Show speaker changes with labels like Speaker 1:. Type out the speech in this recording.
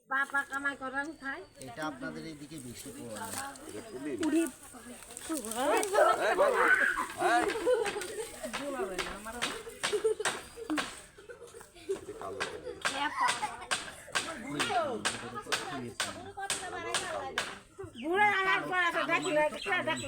Speaker 1: পাপা কামাই করেন খায়
Speaker 2: এটা আপনাদের এইদিকে বেশি পাওয়া যায়।
Speaker 1: বুড়ে আমার পর আছে দেখি দেখি